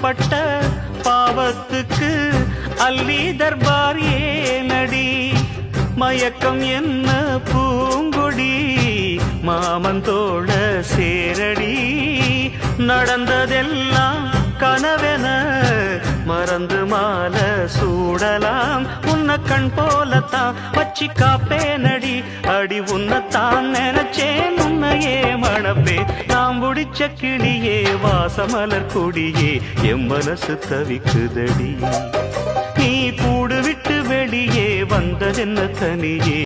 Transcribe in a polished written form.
பட்ட பாவத்துக்கு அல்லி தர்பார் ஏனடி மயக்கம் என்ன பூங்கொடி மாமந்தோட சேரடி நடந்ததெல்லாம் கனவென மறந்து மாலை சூடலாம் உன்னை கண் போலத்தான் வச்சி காப்பேனடி அடி உன்னைத்தான் நினைச்சேன் உன்னையே மணப்பே நாம் முடிச்ச கிளியே வாசமலர் கொடியே எம் மனசு தவிக்குதடி நீ கூடு விட்டு வெளியே வந்ததென்ன தனியே